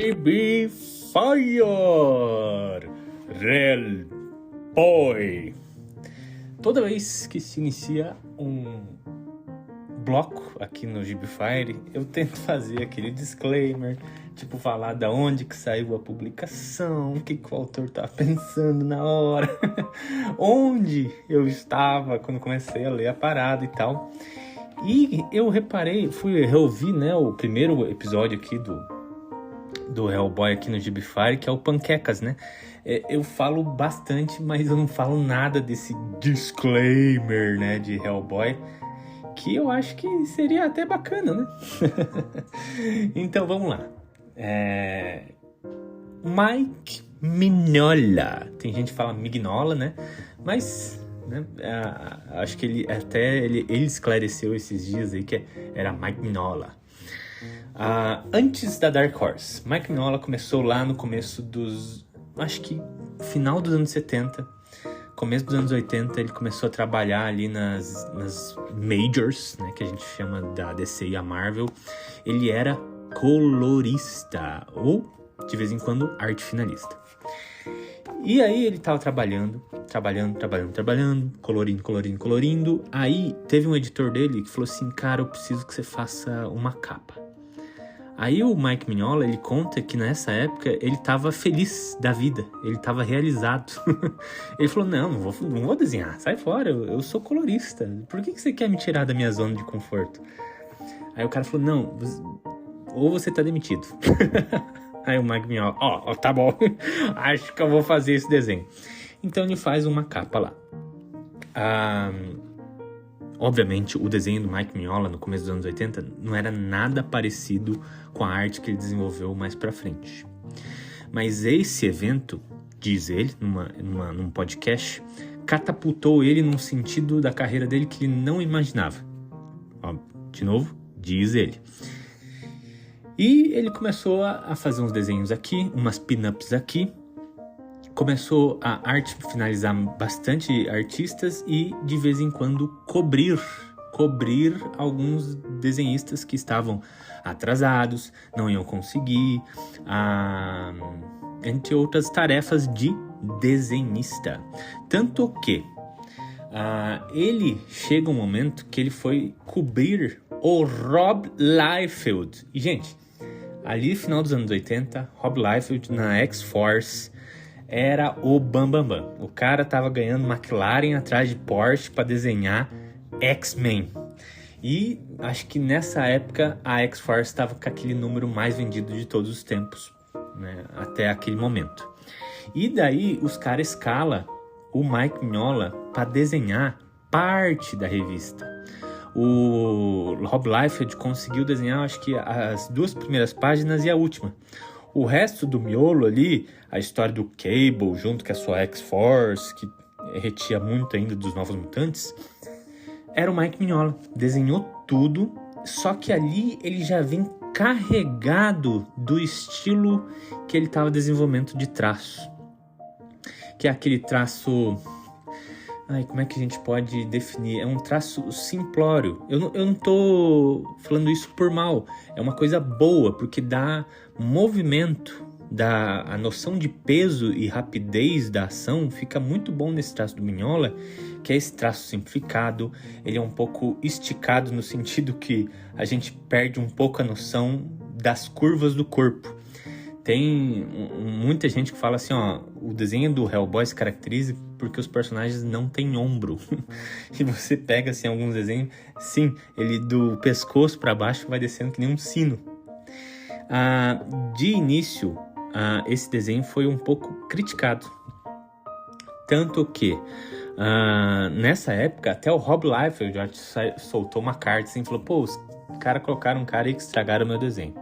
e be fire, real boy. Toda vez que se inicia um bloco aqui no Gibfire, eu tento fazer aquele disclaimer, tipo falar da onde que saiu a publicação, o que o autor tá pensando na hora, onde eu estava quando comecei a ler a parada e tal. E eu reparei, fui reouvir, né, o primeiro episódio aqui do Hellboy aqui no Gibfire, que é o Panquecas, né? Eu falo bastante, mas eu não falo nada desse disclaimer, né, de Hellboy, que eu acho que seria até bacana, né? Então vamos lá. Mike Mignola. Tem gente que fala Mignola, né? Mas, né, acho que ele esclareceu esses dias aí que era Mike Mignola. Antes da Dark Horse, Mike Mignola começou lá no começo acho que final dos anos 70, começo dos anos 80, ele começou a trabalhar ali nas majors, né, que a gente chama da DC e a Marvel. Ele era colorista, ou de vez em quando arte finalista. E aí ele tava trabalhando, colorindo. Aí teve um editor dele que falou assim: cara, eu preciso que você faça uma capa. Aí o Mike Mignola, ele conta que nessa época ele tava feliz da vida, ele tava realizado. Ele falou: não vou desenhar, sai fora, eu sou colorista, por que você quer me tirar da minha zona de conforto? Aí o cara falou: não, ou você tá demitido. Aí o Mike Mignola: tá bom, acho que eu vou fazer esse desenho. Então ele faz uma capa lá. Obviamente, o desenho do Mike Mignola no começo dos anos 80 não era nada parecido com a arte que ele desenvolveu mais pra frente. Mas esse evento, diz ele, num podcast, catapultou ele num sentido da carreira dele que ele não imaginava. De novo, diz ele. E ele começou a fazer uns desenhos aqui, umas pin-ups aqui. Começou a finalizar bastante artistas e, de vez em quando, cobrir alguns desenhistas que estavam atrasados, não iam conseguir, entre outras tarefas de desenhista. Tanto que ele chega um momento que ele foi cobrir o Rob Liefeld. E, gente, ali no final dos anos 80, Rob Liefeld na X-Force era o bambambam. O cara tava ganhando McLaren atrás de Porsche para desenhar X-Men. E acho que nessa época a X-Force estava com aquele número mais vendido de todos os tempos, né, até aquele momento. E daí os caras escalam o Mike Mignola para desenhar parte da revista. O Rob Liefeld conseguiu desenhar, acho que as 2 primeiras páginas e a última. O resto do miolo ali, a história do Cable junto com a sua X-Force, que retia muito ainda dos Novos Mutantes, era o Mike Mignola. Desenhou tudo, só que ali ele já vem carregado do estilo que ele estava desenvolvendo de traço. Que é aquele traço... como é que a gente pode definir? É um traço simplório. Eu não tô falando isso por mal. É uma coisa boa, porque dá movimento, dá a noção de peso e rapidez da ação. Fica muito bom nesse traço do Mignola, que é esse traço simplificado. Ele é um pouco esticado no sentido que a gente perde um pouco a noção das curvas do corpo. Tem muita gente que fala assim, o desenho do Hellboy se caracteriza porque os personagens não têm ombro. E você pega assim alguns desenhos, sim, ele do pescoço para baixo vai descendo que nem um sino. De início, esse desenho foi um pouco criticado. Tanto que, nessa época, até o Rob Liefeld já soltou uma carta assim, falou: pô, os caras colocaram um cara aí que estragaram o meu desenho.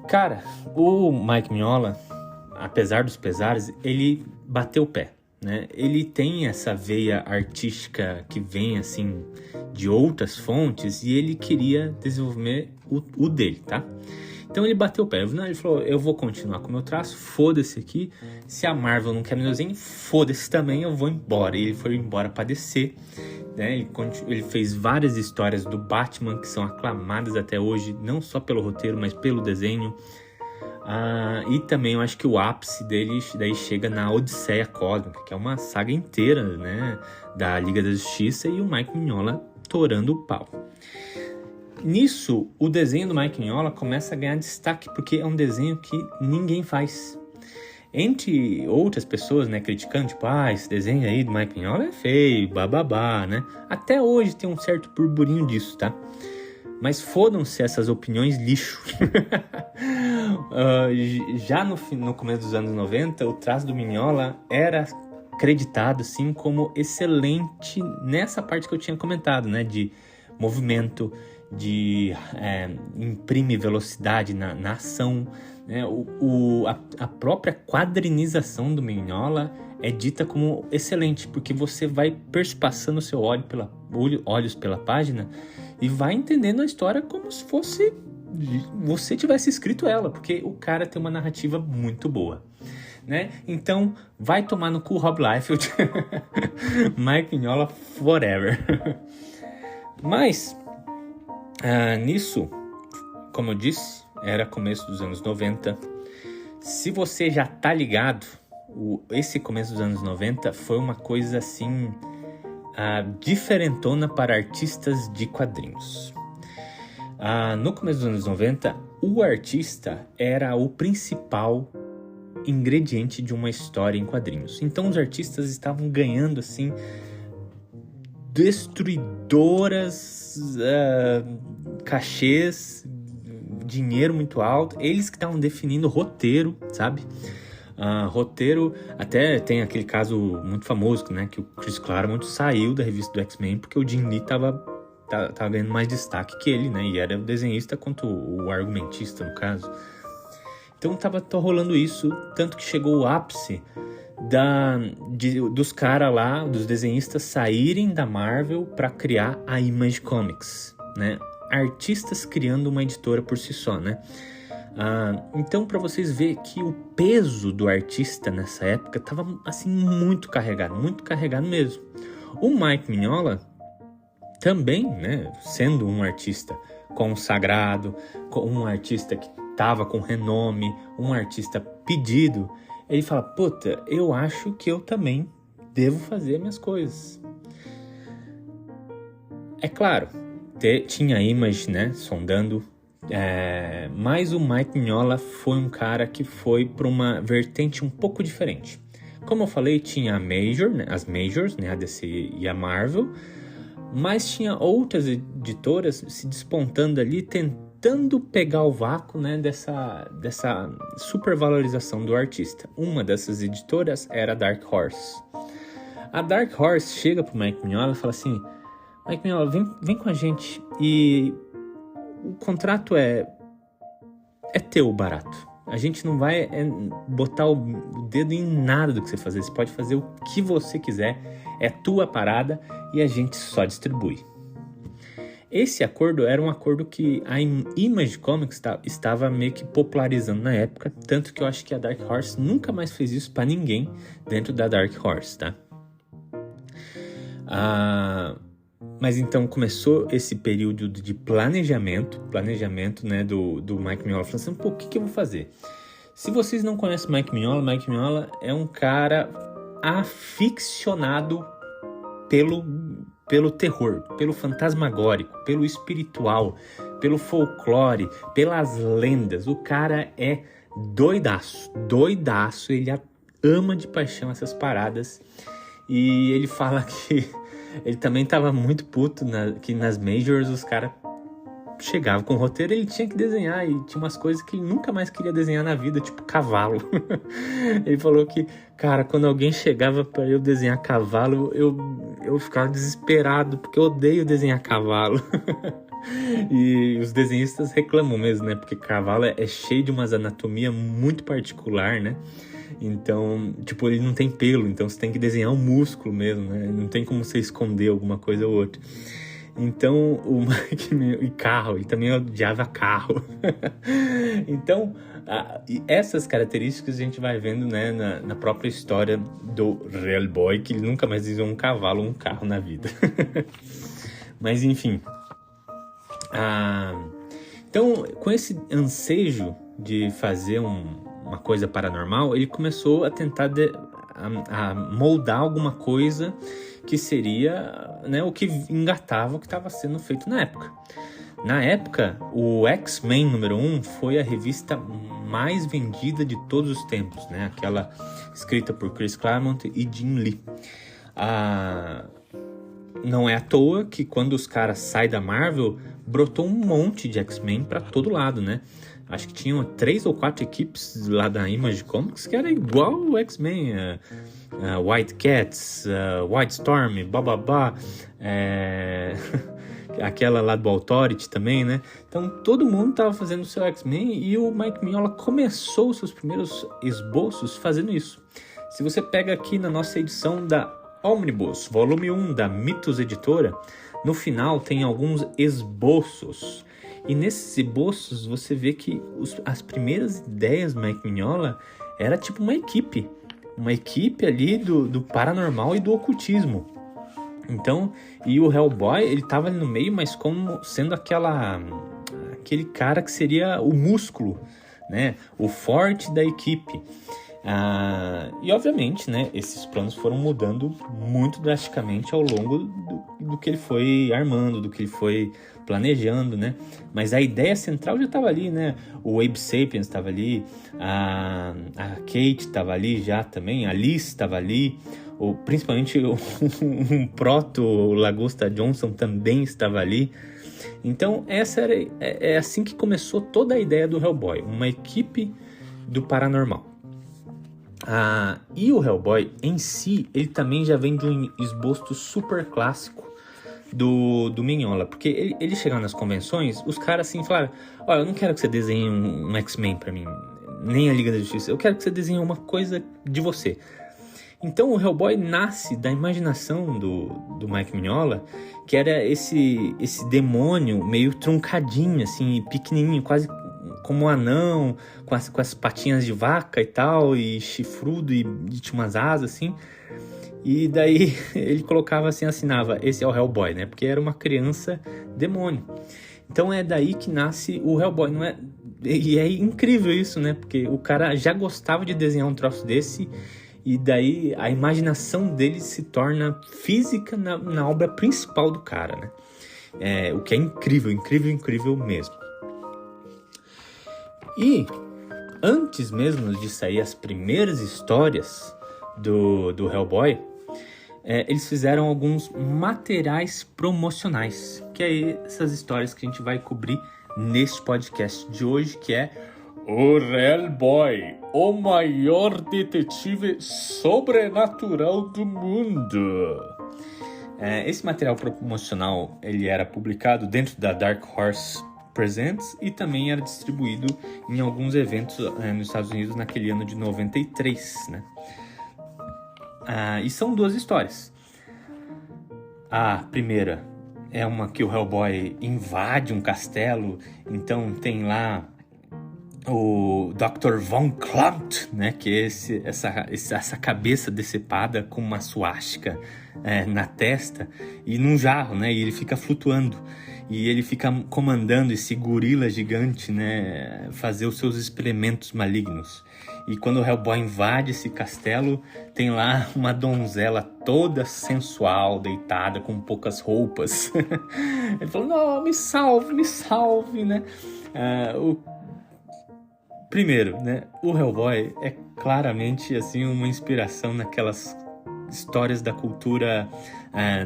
Cara, o Mike Mignola, apesar dos pesares, ele bateu o pé, né? Ele tem essa veia artística que vem, assim, de outras fontes e ele queria desenvolver o dele, tá? Então ele bateu o pé. Ele falou: eu vou continuar com o meu traço, foda-se aqui. Se a Marvel não quer meu desenho, foda-se também, eu vou embora. E ele foi embora pra DC. né? Ele fez várias histórias do Batman que são aclamadas até hoje, não só pelo roteiro, mas pelo desenho. E também eu acho que o ápice dele daí chega na Odisseia Cósmica, que é uma saga inteira, né, da Liga da Justiça, e o Mike Mignola torando o pau. Nisso, o desenho do Mike Mignola começa a ganhar destaque, porque é um desenho que ninguém faz. Entre outras pessoas, né, criticando, tipo, esse desenho aí do Mike Mignola é feio, bababá, né? Até hoje tem um certo burburinho disso, tá? Mas fodam-se essas opiniões lixo. Já no começo dos anos 90, o traço do Mignola era acreditado, sim, como excelente nessa parte que eu tinha comentado, né? De movimento, de imprime velocidade na ação, né? A própria quadrinização do Mignola é dita como excelente, porque você vai perspassando o seu olhos pela página e vai entendendo a história como se fosse você tivesse escrito ela, porque o cara tem uma narrativa muito boa, né? Então, vai tomar no cu Rob Liefeld. Mike Mignola forever. Mas, nisso, como eu disse, era começo dos anos 90. Se você já tá ligado, esse começo dos anos 90 foi uma coisa assim diferentona para artistas de quadrinhos. No começo dos anos 90, o artista era o principal ingrediente de uma história em quadrinhos. Então os artistas estavam ganhando assim destruidoras cachês, dinheiro muito alto. Eles que estavam definindo roteiro, sabe? Roteiro, até tem aquele caso muito famoso, né, que o Chris Claremont saiu da revista do X-Men porque o Jim Lee tava ganhando mais destaque que ele, né, e era o desenhista quanto o argumentista, no caso. Então tava rolando isso, tanto que chegou o ápice dos caras lá, dos desenhistas saírem da Marvel para criar a Image Comics, né, artistas criando uma editora por si só, né. Então, para vocês verem que o peso do artista nessa época estava assim muito carregado mesmo. O Mike Mignola também, né, sendo um artista consagrado, um artista que estava com renome, um artista pedido, ele fala, puta, eu acho que eu também devo fazer minhas coisas. É claro, tinha a Image, né, sondando. Mas o Mike Mignola foi um cara que foi para uma vertente um pouco diferente. Como eu falei, tinha as Majors, né, a DC e a Marvel, mas tinha outras editoras se despontando ali, tentando pegar o vácuo, né, dessa supervalorização do artista. Uma dessas editoras era a Dark Horse. A Dark Horse chega pro Mike Mignola e fala assim, Mike Mignola, vem com a gente e o contrato é teu, barato. A gente não vai botar o dedo em nada do que você fazer. Você pode fazer o que você quiser. É tua parada e a gente só distribui. Esse acordo era um acordo que a Image Comics estava meio que popularizando na época. Tanto que eu acho que a Dark Horse nunca mais fez isso para ninguém dentro da Dark Horse, tá? Mas então começou esse período de planejamento, né, do Mike Mignola, falando assim, o que eu vou fazer? Se vocês não conhecem Mike Mignola é um cara aficionado pelo terror, pelo fantasmagórico, pelo espiritual, pelo folclore, pelas lendas. O cara é doidaço, ele ama de paixão essas paradas. E ele fala que ele também tava muito puto que nas Majors os caras chegavam com o roteiro, ele tinha que desenhar e tinha umas coisas que ele nunca mais queria desenhar na vida, tipo cavalo. Ele falou que, cara, quando alguém chegava para eu desenhar cavalo, eu ficava desesperado, porque eu odeio desenhar cavalo. E os desenhistas reclamam mesmo, né? Porque cavalo é cheio de umas anatomia muito particular, né? Então, tipo, ele não tem pelo, então você tem que desenhar um músculo mesmo, né? Não tem como você esconder alguma coisa ou outra. Então, o Mike e carro, ele também odiava carro. Então, e essas características a gente vai vendo, né, na própria história do Hellboy, que ele nunca mais usou um cavalo ou um carro na vida. Mas, enfim. Então, com esse ansejo de fazer uma coisa paranormal, ele começou a tentar a moldar alguma coisa que seria, né, o que engatava o que estava sendo feito na época. Na época, o X-Men número 1 foi a revista mais vendida de todos os tempos, né? Aquela escrita por Chris Claremont e Jim Lee. Não é à toa que quando os caras saem da Marvel, brotou um monte de X-Men para todo lado, né? Acho que tinham 3 ou 4 equipes lá da Image Comics que era igual o X-Men. White Cats, White Storm, bababá, aquela lá do Authority também, né? Então todo mundo tava fazendo o seu X-Men e o Mike Mignola começou os seus primeiros esboços fazendo isso. Se você pega aqui na nossa edição da Omnibus, volume 1 da Mythos Editora, no final tem alguns esboços. E nesses esboços você vê que as primeiras ideias do Mike Mignola era tipo uma equipe ali do paranormal e do ocultismo. Então, e o Hellboy, ele tava ali no meio, mas como sendo aquele cara que seria o músculo, né? O forte da equipe. E obviamente, né, esses planos foram mudando muito drasticamente ao longo do que ele foi armando, do que ele foi planejando, né? Mas a ideia central já estava ali, né? O Abe Sapiens estava ali, a Kate estava ali já também, a Liz estava ali, principalmente um proto, o Lagosta Johnson também estava ali. Então é assim que começou toda a ideia do Hellboy, uma equipe do paranormal. E o Hellboy em si, ele também já vem de um esboço super clássico do Mignola, porque ele chegava nas convenções, os caras assim falaram: olha, eu não quero que você desenhe um X-Men pra mim, nem a Liga da Justiça, eu quero que você desenhe uma coisa de você. Então o Hellboy nasce da imaginação do Mike Mignola, que era esse demônio meio truncadinho, assim, pequenininho, quase como um anão, com as patinhas de vaca e tal, e chifrudo, e tinha umas asas assim. E daí ele colocava assim, assinava: esse é o Hellboy, né? Porque era uma criança demônio. Então é daí que nasce o Hellboy, não é? E é incrível isso, né? Porque o cara já gostava de desenhar um troço desse, e daí a imaginação dele se torna física na obra principal do cara, né? O que é incrível, incrível, incrível mesmo. E antes mesmo de sair as primeiras histórias do Hellboy, eles fizeram alguns materiais promocionais, que é essas histórias que a gente vai cobrir neste podcast de hoje, que é o Hellboy, o maior detetive sobrenatural do mundo. Esse material promocional ele era publicado dentro da Dark Horse Presents e também era distribuído em alguns eventos nos Estados Unidos naquele ano de 93, né? E são 2 histórias. A primeira é uma que o Hellboy invade um castelo, então tem lá o Dr. Von Klumt, né, que é essa cabeça decepada com uma suástica na testa e num jarro, né, e ele fica flutuando. E ele fica comandando esse gorila gigante, né, fazer os seus experimentos malignos. E quando o Hellboy invade esse castelo, tem lá uma donzela toda sensual, deitada, com poucas roupas. Ele falou: não, me salve, né? Primeiro, né, o Hellboy é claramente assim, uma inspiração naquelas histórias da cultura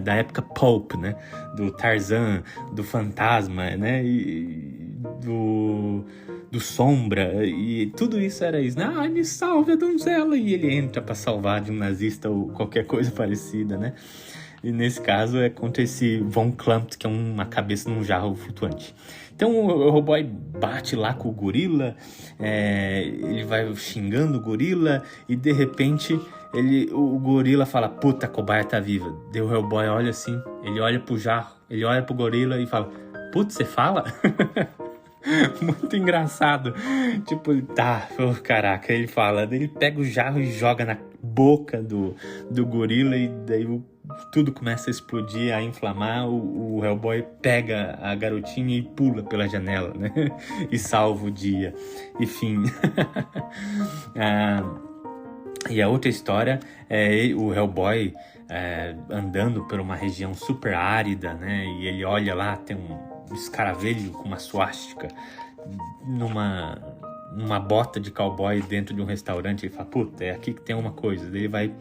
da época pulp, né? Do Tarzan, do Fantasma, né? E do Sombra, e tudo isso era isso, né? Me salve a donzela, e ele entra para salvar de um nazista ou qualquer coisa parecida, né? E nesse caso é contra esse Von Klumt, que é uma cabeça num jarro flutuante. Então o Hellboy bate lá com o gorila, ele vai xingando o gorila e de repente o gorila fala, puta, a cobaia tá viva. Daí o Hellboy olha assim, ele olha pro jarro, ele olha pro gorila e fala, putz, você fala? Muito engraçado. Tipo, caraca, ele fala, daí ele pega o jarro e joga na boca do gorila e daí tudo começa a explodir, a inflamar. O Hellboy pega a garotinha e pula pela janela, né? E salva o dia. Enfim. E a outra história é o Hellboy andando por uma região super árida, né? E ele olha lá, tem um escaravelho com uma suástica numa bota de cowboy dentro de um restaurante. Ele fala, puta, é aqui que tem uma coisa. Daí ele vai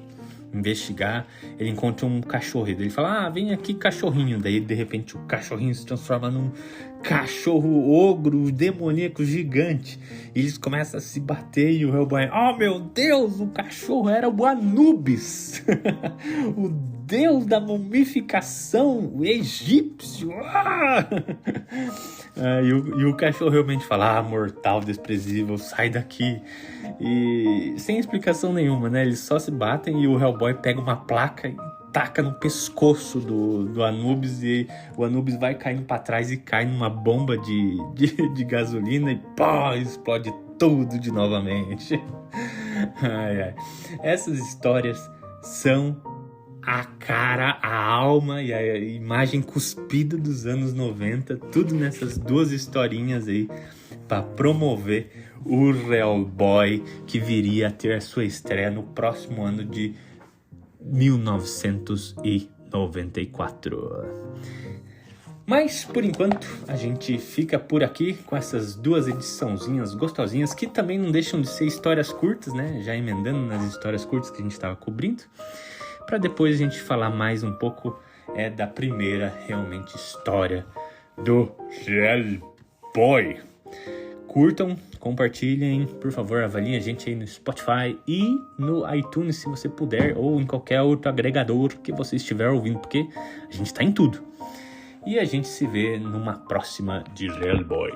investigar, ele encontra um cachorro, daí ele fala, vem aqui, cachorrinho. Daí de repente o cachorrinho se transforma num cachorro ogro demoníaco gigante, e eles começam a se bater, e o Hellboy, oh meu Deus, o cachorro era o Anubis. O deus da mumificação, o egípcio. E o cachorro realmente fala, mortal, desprezível, sai daqui. E sem explicação nenhuma, né? Eles só se batem e o Hellboy pega uma placa e taca no pescoço do Anubis, e o Anubis vai caindo para trás e cai numa bomba de gasolina e pô, explode tudo de novamente. Essas histórias são a cara, a alma e a imagem cuspida dos anos 90, tudo nessas duas historinhas aí para promover o Hellboy, que viria a ter a sua estreia no próximo ano de 1994. Mas, por enquanto, a gente fica por aqui com essas duas ediçãozinhas gostosinhas, que também não deixam de ser histórias curtas, né? Já emendando nas histórias curtas que a gente estava cobrindo, para depois a gente falar mais um pouco da primeira, realmente, história do Hellboy. Curtam, compartilhem, por favor, avaliem a gente aí no Spotify e no iTunes, se você puder, ou em qualquer outro agregador que você estiver ouvindo, porque a gente tá em tudo. E a gente se vê numa próxima de Hellboy.